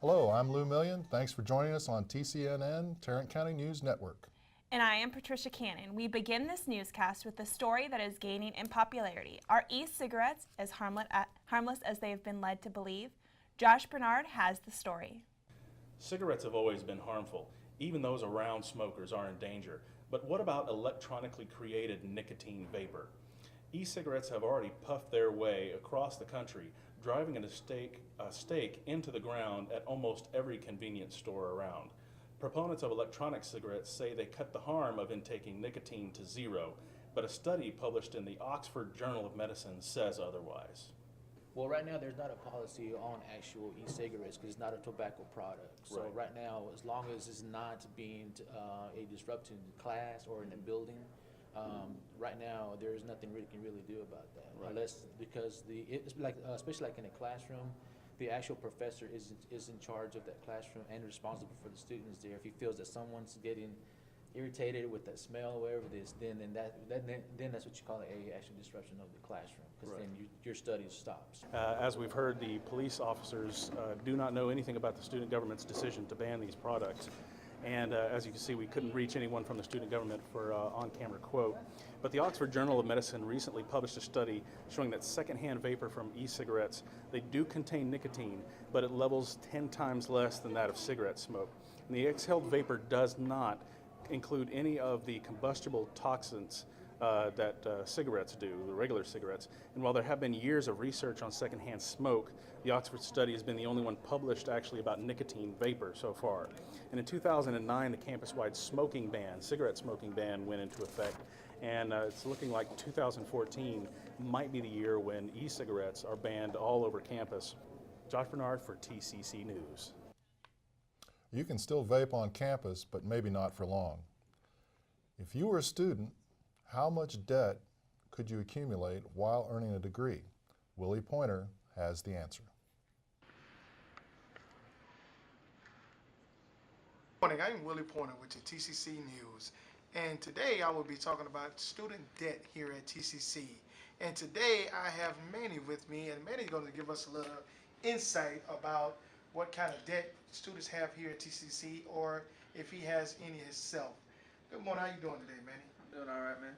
Hello, I'm Lou Million. Thanks for joining us on TCNN, Tarrant County News Network. And I am Patricia Cannon. We begin this newscast with a story that is gaining in popularity. Are e-cigarettes as harmless as they have been led to believe? Josh Bernard has the story. Cigarettes have always been harmful. Even those around smokers are in danger. But what about electronically created nicotine vapor? E-cigarettes have already puffed their way across the country, driving a stake into the ground at almost every convenience store around. Proponents of electronic cigarettes say they cut the harm of intaking nicotine to zero, but a study published in the Oxford Journal of Medicine says otherwise. Well, right now there's not a policy on actual e-cigarettes because it's not a tobacco product. So right now, as long as it's not being a disruption in class or in a building, right now there's nothing we can really do about that. Unless because it's like especially like in a classroom, the actual professor is in charge of that classroom and responsible for the students there. If he feels that someone's getting irritated with that smell or whatever it is, then that's what you call a actual disruption of the classroom, because then your study stops. As we've heard, the police officers do not know anything about the student government's decision to ban these products. And as you can see, we couldn't reach anyone from the student government for on-camera quote. But the Oxford Journal of Medicine recently published a study showing that secondhand vapor from e-cigarettes, they do contain nicotine, but at levels 10 times less than that of cigarette smoke. And the exhaled vapor does not include any of the combustible toxins that cigarettes do, the regular cigarettes. And while there have been years of research on secondhand smoke, the Oxford study has been the only one published actually about nicotine vapor so far. And in 2009, the campus-wide smoking ban, cigarette smoking ban, went into effect. And it's looking like 2014 might be the year when e-cigarettes are banned all over campus. Josh Bernard for TCC News. You can still vape on campus, but maybe not for long. If you were a student, how much debt could you accumulate while earning a degree? Willie Pointer has the answer. Good morning, I'm Willie Pointer with the TCC News, and today I will be talking about student debt here at TCC. And today I have Manny with me, and Manny's going to give us a little insight about what kind of debt students have here at TCC, or if he has any himself. Good morning, how you doing today, Manny? I'm doing all right, man.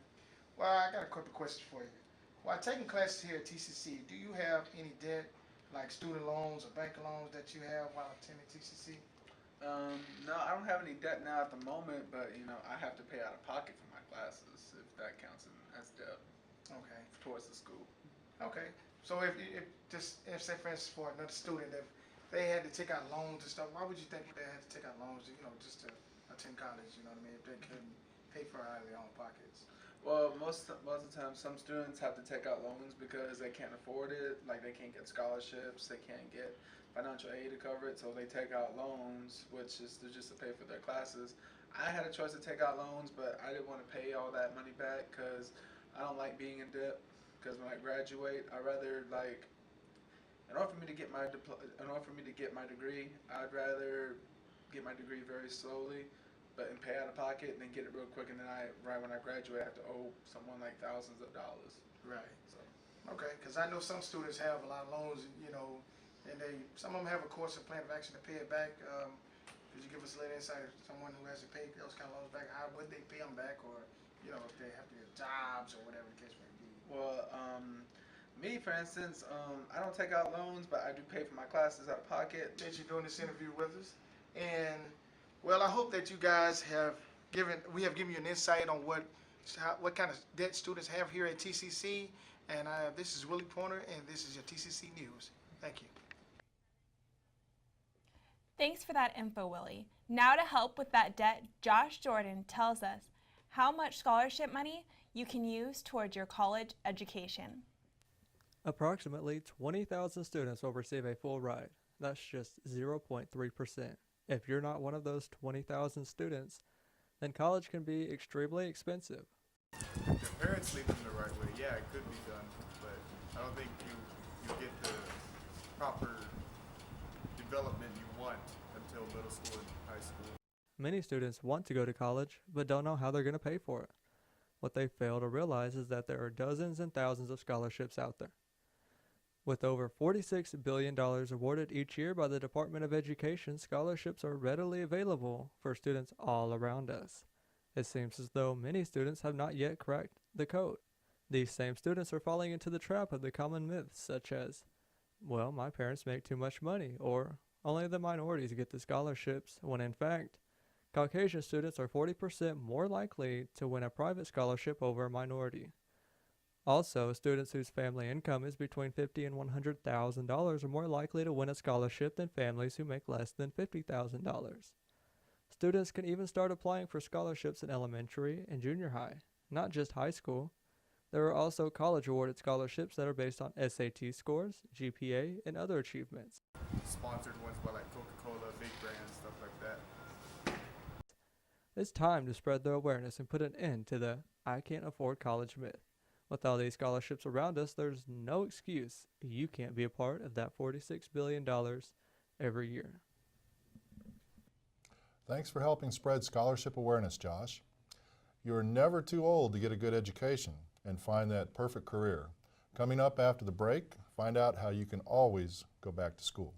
Well, I got a couple questions for you. While taking classes here at TCC, do you have any debt, like student loans or bank loans that you have while attending TCC? No, I don't have any debt now at the moment, but I have to pay out of pocket for my classes, if that counts as debt. Okay. Towards the school. Okay. So if say for instance for another student, if they had to take out loans and stuff, why would you think they had to take out loans, just to attend college? You know what I mean? If they couldn't pay for it out of their own pockets. Well, most of the time, some students have to take out loans because they can't afford it. Like they can't get scholarships, they can't get financial aid to cover it, so they take out loans, which is just to pay for their classes. I had a choice to take out loans, but I didn't want to pay all that money back because I don't like being in debt. Because when I graduate, I rather in order for me to get my degree, I'd rather get my degree very slowly, but and pay out of pocket and then get it real quick, and then right when I graduate, I have to owe someone like thousands of dollars. Right. So. Okay, because I know some students have a lot of loans, and some of them have a course of plan of action to pay it back. Could you give us a little insight of someone who has to pay those kind of loans back? How would they pay them back, or if they have to get jobs or whatever the case may be? Well, me for instance, I don't take out loans, but I do pay for my classes out of pocket. That you're doing this interview with us, and well, I hope that you guys we have given you an insight on what kind of debt students have here at TCC. And this is Willie Pointer, and this is your TCC News. Thank you. Thanks for that info, Willie. Now to help with that debt, Josh Jordan tells us how much scholarship money you can use towards your college education. Approximately 20,000 students will receive a full ride. That's just 0.3%. If you're not one of those 20,000 students, then college can be extremely expensive. If parents lead them the right way, yeah, it could be done, but I don't think you get the proper development you want until middle school and high school. Many students want to go to college, but don't know how they're going to pay for it. What they fail to realize is that there are dozens and thousands of scholarships out there. With over $46 billion awarded each year by the Department of Education, scholarships are readily available for students all around us. It seems as though many students have not yet cracked the code. These same students are falling into the trap of the common myths such as, well, my parents make too much money, or only the minorities get the scholarships, when in fact, Caucasian students are 40% more likely to win a private scholarship over a minority. Also, students whose family income is between $50,000 and $100,000 are more likely to win a scholarship than families who make less than $50,000. Students can even start applying for scholarships in elementary and junior high, not just high school. There are also college-awarded scholarships that are based on SAT scores, GPA, and other achievements. Sponsored ones by like Coca-Cola, big brands, stuff like that. It's time to spread the awareness and put an end to the "I can't afford college" myth. With all these scholarships around us, there's no excuse you can't be a part of that $46 billion every year. Thanks for helping spread scholarship awareness, Josh. You are never too old to get a good education and find that perfect career. Coming up after the break, find out how you can always go back to school.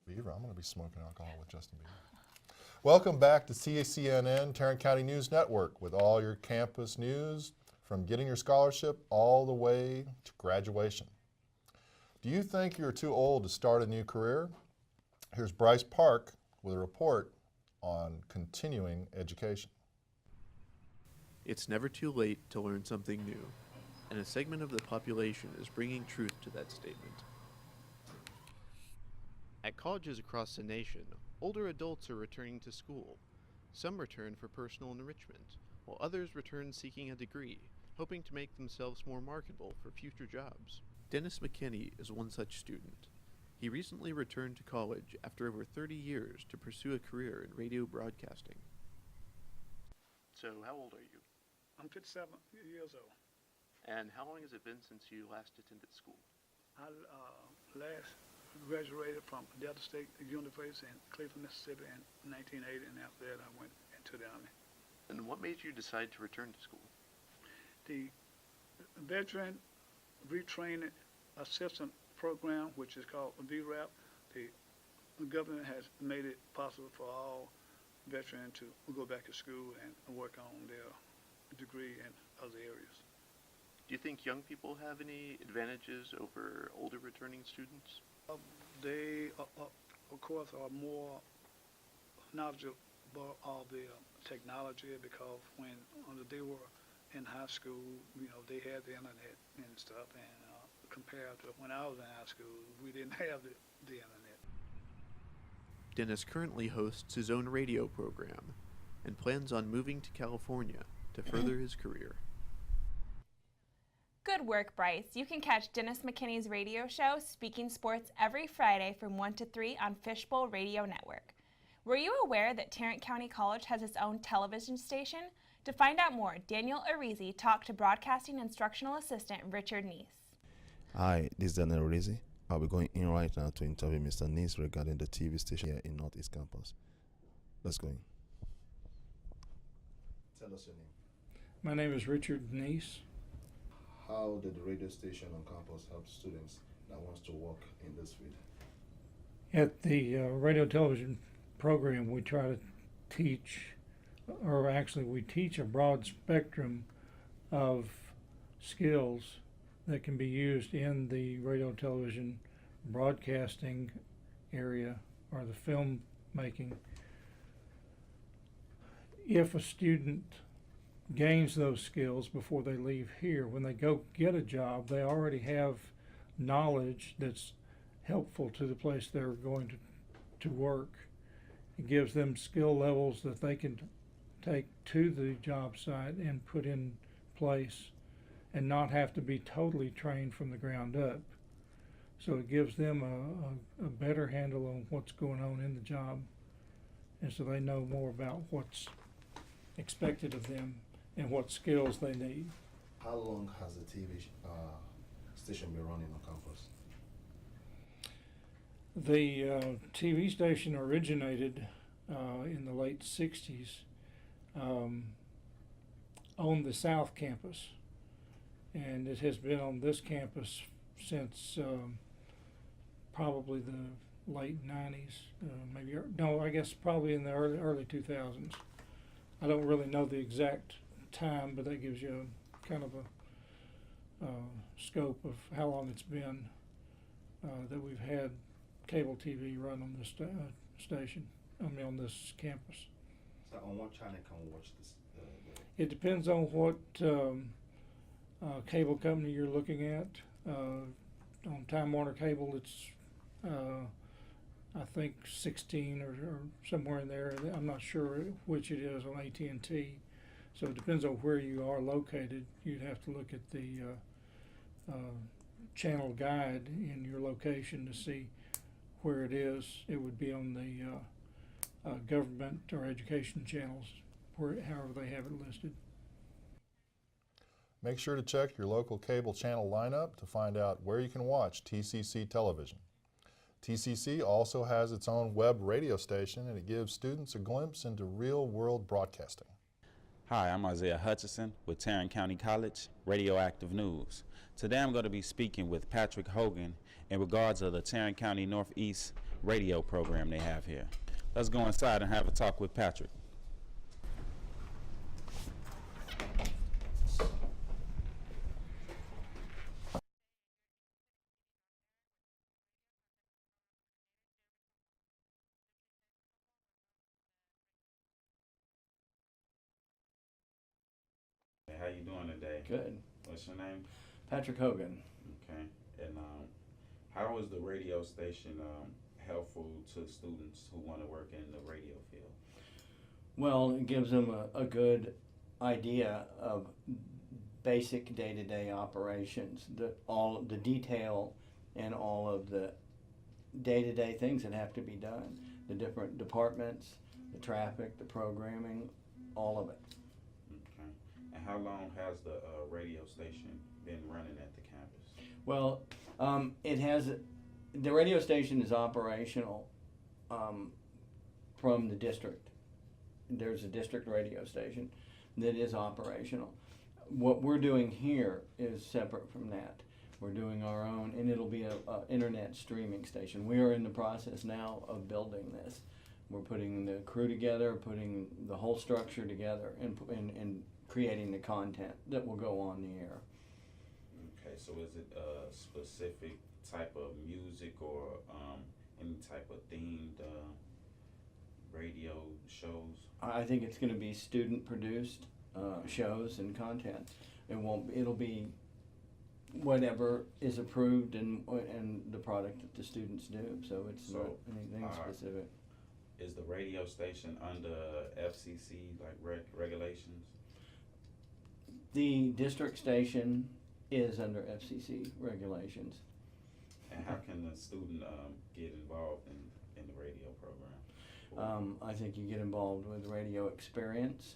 Beaver, I'm going to be smoking alcohol with Justin Bieber. Welcome back to TCNN, Tarrant County News Network, with all your campus news from getting your scholarship all the way to graduation. Do you think you're too old to start a new career? Here's Bryce Park with a report on continuing education. It's never too late to learn something new, and a segment of the population is bringing truth to that statement. At colleges across the nation, older adults are returning to school. Some return for personal enrichment, while others return seeking a degree, hoping to make themselves more marketable for future jobs. Dennis McKinney is one such student. He recently returned to college after over 30 years to pursue a career in radio broadcasting. So, how old are you? I'm 57 years old. And how long has it been since you last attended school? I last graduated from Delta State University in Cleveland, Mississippi in 1980, and after that I went into the Army. And what made you decide to return to school? The Veteran Retraining Assistant Program, which is called VRAP, the government has made it possible for all veterans to go back to school and work on their degree in other areas. Do you think young people have any advantages over older returning students? They, of course, are more knowledgeable of the technology because when they were in high school, they had the internet and stuff, and compared to when I was in high school, we didn't have the internet. Dennis currently hosts his own radio program and plans on moving to California to further his career. Good work, Bryce. You can catch Dennis McKinney's radio show, Speaking Sports, every Friday from 1 to 3 on Fishbowl Radio Network. Were you aware that Tarrant County College has its own television station? To find out more, Daniel Arizi talked to Broadcasting Instructional Assistant Richard Neese. Hi, this is Daniel Arizi. I'll be going in right now to interview Mr. Neese regarding the TV station here in Northeast Campus. Let's go in. Tell us your name. My name is Richard Neese. How did the radio station on campus help students that wants to work in this field? At the radio television program, we try to teach, or actually we teach a broad spectrum of skills that can be used in the radio television broadcasting area or the film making. If a student gains those skills before they leave here, when they go get a job, they already have knowledge that's helpful to the place they're going to work. It gives them skill levels that they can take to the job site and put in place and not have to be totally trained from the ground up. So it gives them a better handle on what's going on in the job, and so they know more about what's expected of them and what skills they need. How long has the TV station been running on campus? The TV station originated in the late 60s on the South Campus, and it has been on this campus since probably the late 90s, I guess probably in the early 2000s. I don't really know the exact time, but that gives you a kind of a scope of how long it's been that we've had cable TV run on this station, on this campus. So on what channel can we watch this? It depends on what cable company you're looking at. On Time Warner Cable, it's I think 16 or somewhere in there. I'm not sure which it is on AT&T. So it depends on where you are located. You'd have to look at the channel guide in your location to see where it is. It would be on the government or education channels, however they have it listed. Make sure to check your local cable channel lineup to find out where you can watch TCC television. TCC also has its own web radio station, and it gives students a glimpse into real-world broadcasting. Hi, I'm Isaiah Hutchison with Tarrant County College Radioactive News. Today I'm going to be speaking with Patrick Hogan in regards to the Tarrant County Northeast radio program they have here. Let's go inside and have a talk with Patrick. How you doing today? Good. What's your name? Patrick Hogan. Okay. And how is the radio station helpful to students who want to work in the radio field? Well, it gives them a good idea of basic day-to-day operations, all the detail and all of the day-to-day things that have to be done, the different departments, the traffic, the programming, all of it. Okay. And how long has the radio station been running at the campus? Well, the radio station is operational from the district. There's a district radio station that is operational. What we're doing here is separate from that. We're doing our own, and it'll be a internet streaming station. We are in the process now of building this. We're putting the crew together, putting the whole structure together, and creating the content that will go on the air. Okay, so is it a specific type of music or any type of themed radio shows? I think it's going to be student produced shows and content. It'll be whatever is approved and the product that the students do. So it's not anything specific. Is the radio station under FCC like regulations? The district station is under FCC regulations. And how can the student get involved in the radio program? I think you get involved with radio experience,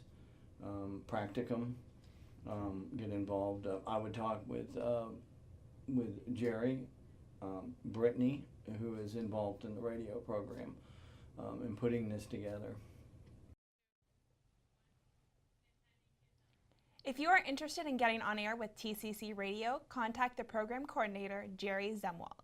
practicum. Get involved. I would talk with Jerry, Brittany, who is involved in the radio program, in putting this together. If you are interested in getting on air with TCC Radio, contact the program coordinator, Jerry Zemwald.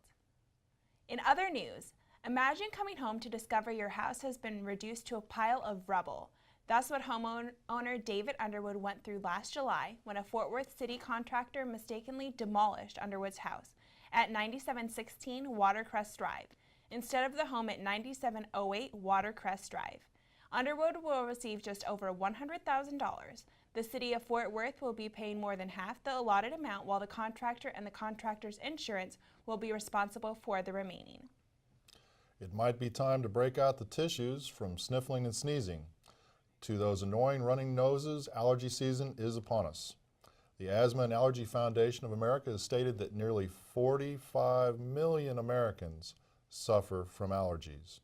In other news, imagine coming home to discover your house has been reduced to a pile of rubble. That's what homeowner David Underwood went through last July when a Fort Worth City contractor mistakenly demolished Underwood's house at 9716 Watercrest Drive instead of the home at 9708 Watercrest Drive. Underwood will receive just over $100,000. The city of Fort Worth will be paying more than half the allotted amount, while the contractor and the contractor's insurance will be responsible for the remaining. It might be time to break out the tissues from sniffling and sneezing. To those annoying running noses, allergy season is upon us. The Asthma and Allergy Foundation of America has stated that nearly 45 million Americans suffer from allergies.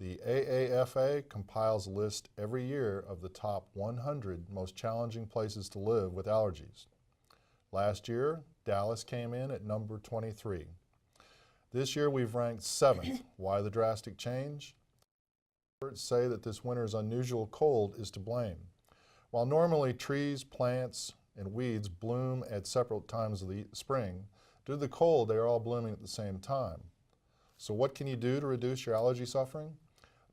The AAFA compiles a list every year of the top 100 most challenging places to live with allergies. Last year, Dallas came in at number 23. This year we've ranked 7th. Why the drastic change? Experts say that this winter's unusual cold is to blame. While normally trees, plants, and weeds bloom at separate times of the spring, due to the cold they are all blooming at the same time. So what can you do to reduce your allergy suffering?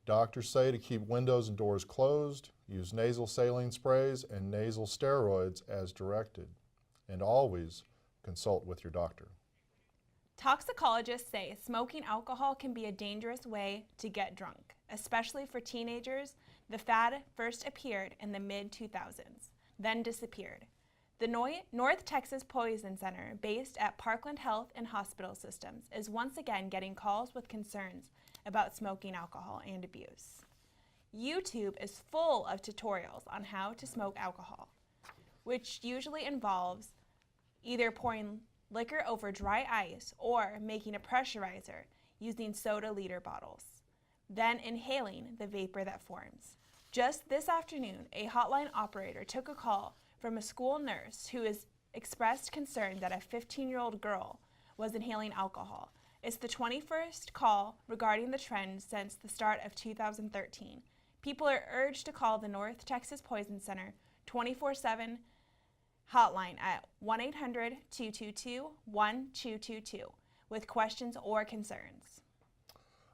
Doctors say to keep windows and doors closed, use nasal saline sprays and nasal steroids as directed, and always consult with your doctor. Toxicologists say smoking alcohol can be a dangerous way to get drunk, especially for teenagers. The fad first appeared in the mid-2000s, then disappeared. The North Texas Poison Center, based at Parkland Health and Hospital Systems, is once again getting calls with concerns about smoking alcohol and abuse. YouTube is full of tutorials on how to smoke alcohol, which usually involves either pouring liquor over dry ice or making a pressurizer using soda liter bottles, then inhaling the vapor that forms. Just this afternoon, a hotline operator took a call from a school nurse who has expressed concern that a 15-year-old girl was inhaling alcohol. It's the 21st call regarding the trend since the start of 2013. People are urged to call the North Texas Poison Center 24/7 hotline at 1-800-222-1222 with questions or concerns.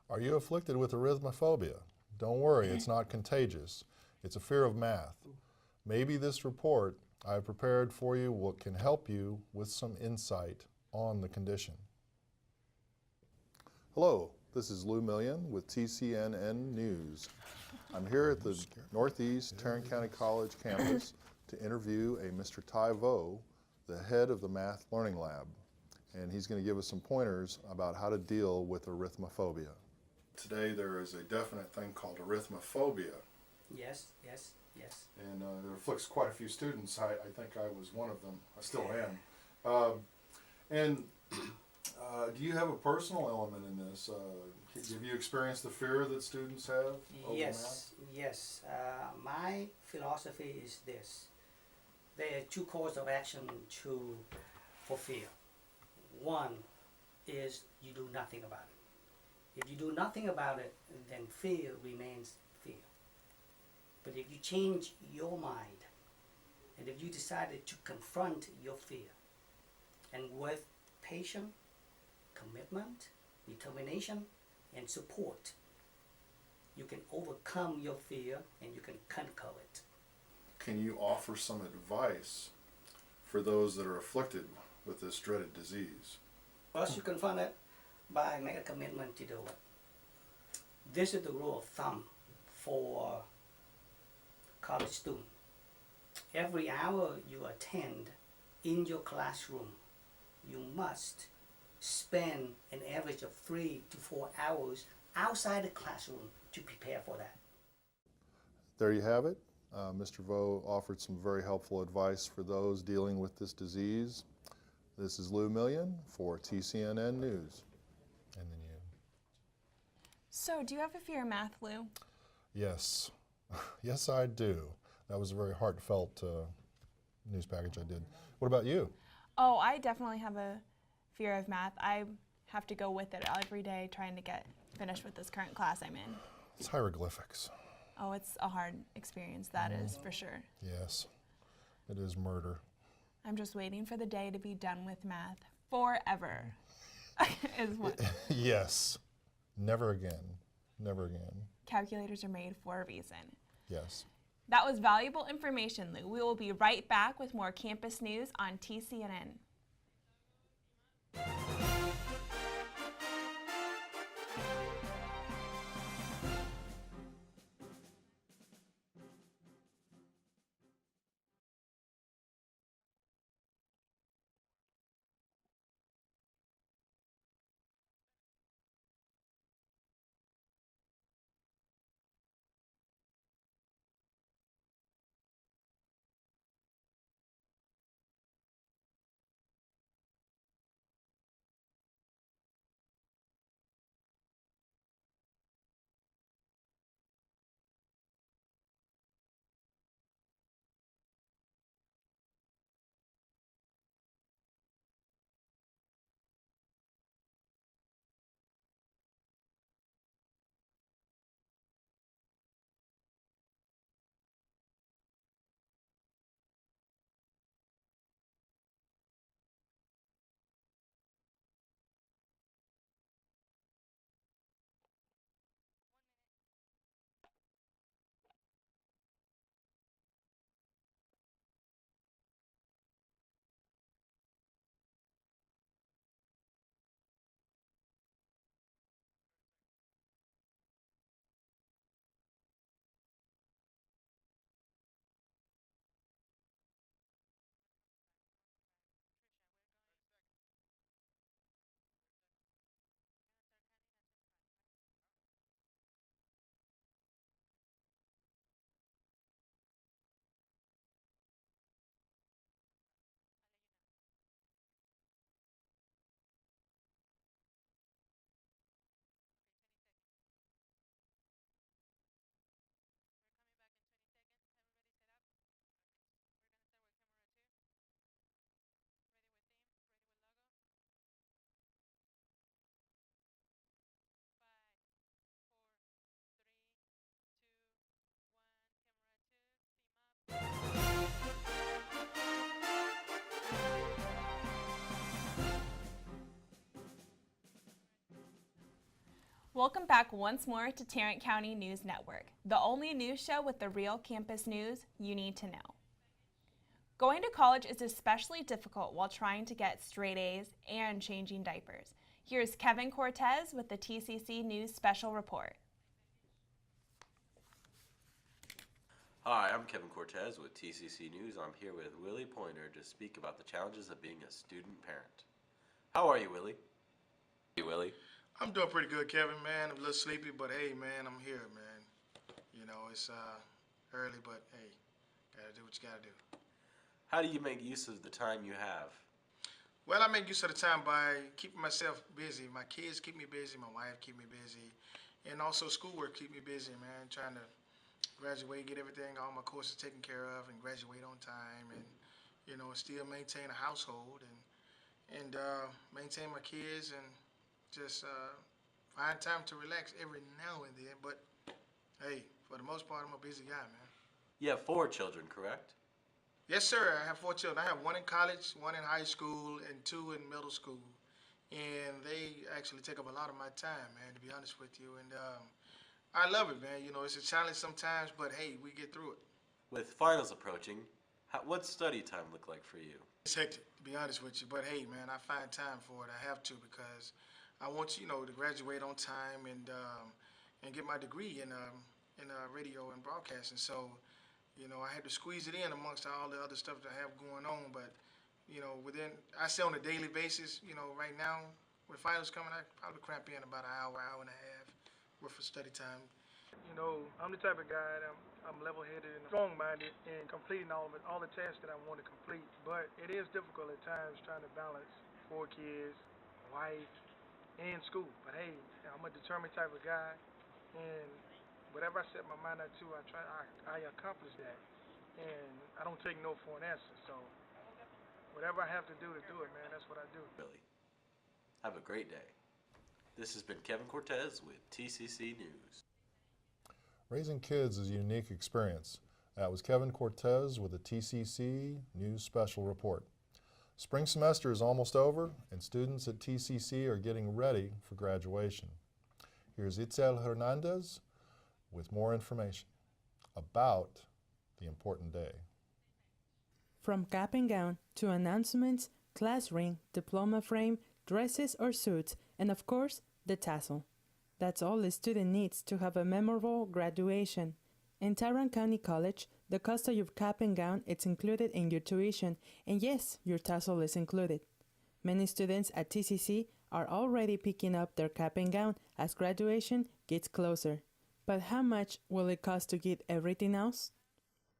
Are you afflicted with arithmophobia? Don't worry, it's not contagious. It's a fear of math. Maybe this report I have prepared for you can help you with some insight on the condition. Hello, this is Lou Million with TCNN News. I'm here at the Northeast Tarrant County College campus to interview a Mr. Ty Vo, the head of the Math Learning Lab. And he's going to give us some pointers about how to deal with arithmophobia. Today there is a definite thing called arithmophobia. Yes, yes, yes. And it afflicts quite a few students. I think I was one of them. I still am. Do you have a personal element in this? Have you experienced the fear that students have over math? Yes. My philosophy is this. There are two courses of action for fear. One is you do nothing about it. If you do nothing about it, then fear remains fear. But if you change your mind, and if you decided to confront your fear, and with patience, commitment, determination, and support, you can overcome your fear and you can conquer it. Can you offer some advice for those that are afflicted with this dreaded disease? First, you confront it by making a commitment to do it. This is the rule of thumb for college students. Every hour you attend in your classroom, you must spend an average of 3 to 4 hours outside the classroom to prepare for that. There you have it. Mr. Vo offered some very helpful advice for those dealing with this disease. This is Lou Million for TCNN News. And then you. So, do you have a fear of math, Lou? Yes. Yes, I do. That was a very heartfelt news package I did. What about you? Oh, I definitely have a fear of math. I have to go with it every day trying to get finished with this current class I'm in. It's hieroglyphics. Oh, it's a hard experience, that is, for sure. Yes, it is murder. I'm just waiting for the day to be done with math forever. Is what. Yes, never again, never again. Calculators are made for a reason. Yes. That was valuable information, Lou. We will be right back with more campus news on TCNN. Welcome back once more to Tarrant County News Network, the only news show with the real campus news you need to know. Going to college is especially difficult while trying to get straight A's and changing diapers. Here's Kevin Cortez with the TCC News Special Report. Hi, I'm Kevin Cortez with TCC News. I'm here with Willie Pointer to speak about the challenges of being a student parent. How are you, Willie? Hey, Willie. I'm doing pretty good, Kevin, man. I'm a little sleepy, but hey, man, I'm here, man. You know, it's early, but hey, gotta do what you gotta do. How do you make use of the time you have? Well, I make use of the time by keeping myself busy. My kids keep me busy, my wife keep me busy, and also schoolwork keep me busy, man. Trying to graduate, get everything, all my courses taken care of, and graduate on time, and you know, still maintain a household and maintain my kids and just find time to relax every now and then. But hey, for the most part, I'm a busy guy, man. You have 4 children, correct? Yes, sir. I have 4 children. I have 1 in college, 1 in high school, and 2 in middle school. And they actually take up a lot of my time, man, to be honest with you. And I love it, man. You know, it's a challenge sometimes, but hey, we get through it. With finals approaching, what study time look like for you? It's hectic, to be honest with you, but hey, man, I find time for it. I have to because I want to graduate on time and get my degree in radio and broadcasting. So, I had to squeeze it in amongst all the other stuff that I have going on. But, I say on a daily basis, right now with finals coming, I probably cramp in about an hour, hour and a half worth of study time. I'm the type of guy that I'm level-headed and strong-minded in completing all the tasks that I want to complete. But it is difficult at times trying to balance 4 kids, wife, and school. But hey, I'm a determined type of guy, and whatever I set my mind to, I accomplish that, and I don't take no for an answer. So whatever I have to do it, man. That's what I do. Billy. Have a great day. This has been Kevin Cortez with TCC News. Raising kids is a unique experience. That was Kevin Cortez with a TCC News Special Report. Spring semester is almost over, and students at TCC are getting ready for graduation. Here's Itzel Hernandez with more information about the important day. From cap and gown to announcements, class ring, diploma frame, dresses or suits, and of course, the tassel. That's all a student needs to have a memorable graduation. In Tarrant County College, the cost of your cap and gown is included in your tuition, and yes, your tassel is included. Many students at TCC are already picking up their cap and gown as graduation gets closer. But how much will it cost to get everything else?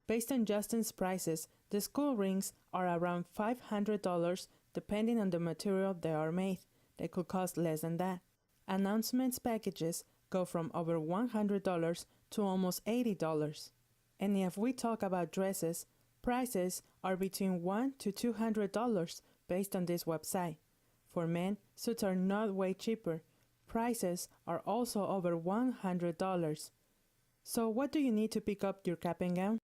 Based on Justin's prices, the school rings are around $500 depending on the material they are made. They could cost less than that. Announcements packages go from over $100 to almost $80. And if we talk about dresses, prices are between $100 to $200 based on this website. For men, suits are not way cheaper. Prices are also over $100. So what do you need to pick up your cap and gown?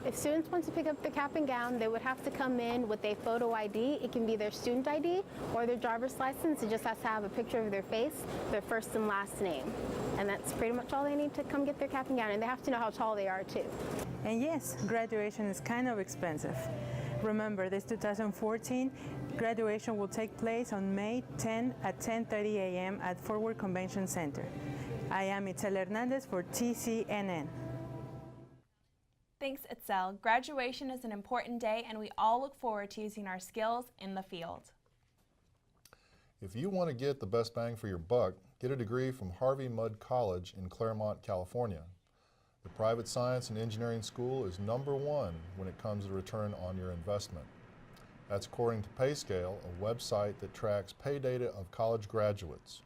If students want to pick up the cap and gown, they would have to come in with a photo ID. It can be their student ID or their driver's license. It just has to have a picture of their face, their first and last name. And that's pretty much all they need to come get their cap and gown. And they have to know how tall they are too. And yes, graduation is kind of expensive. Remember, this 2014 graduation will take place on May 10 at 10:30 a.m. at Fort Worth Convention Center. I am Itzel Hernandez for TCNN. Thanks, Itzel. Graduation is an important day, and we all look forward to using our skills in the field. If you want to get the best bang for your buck, get a degree from Harvey Mudd College in Claremont, California. The private science and engineering school is #1 when it comes to return on your investment. That's according to PayScale, a website that tracks pay data of college graduates.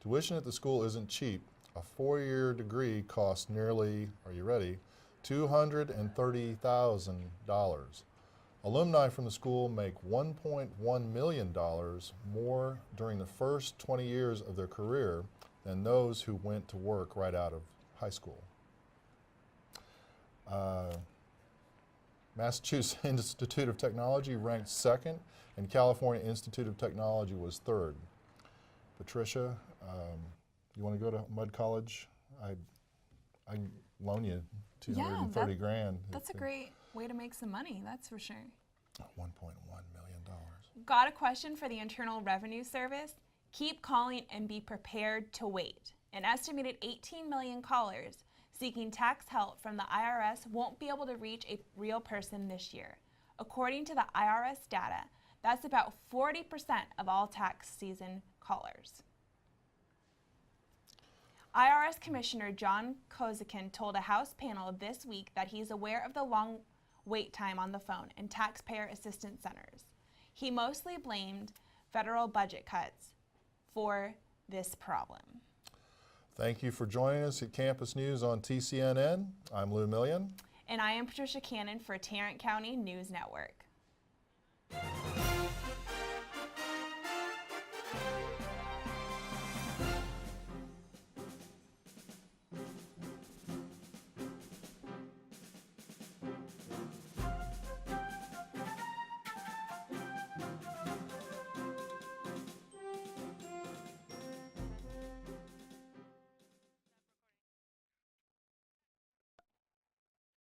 Tuition at the school isn't cheap. A 4-year degree costs nearly, are you ready, $230,000. Alumni from the school make $1.1 million more during the first 20 years of their career than those who went to work right out of high school. Massachusetts Institute of Technology ranked 2nd, and California Institute of Technology was 3rd. Patricia, you want to go to Mudd College? I can loan you $230 grand. That's a great way to make some money, that's for sure. $1.1 million. Got a question for the Internal Revenue Service? Keep calling and be prepared to wait. An estimated 18 million callers seeking tax help from the IRS won't be able to reach a real person this year. According to the IRS data, that's about 40% of all tax season callers. IRS Commissioner John Kozakin told a House panel this week that he's aware of the long wait time on the phone in taxpayer assistance centers. He mostly blamed federal budget cuts for this problem. Thank you for joining us at Campus News on TCNN. I'm Lou Million. And I am Patricia Cannon for Tarrant County News Network.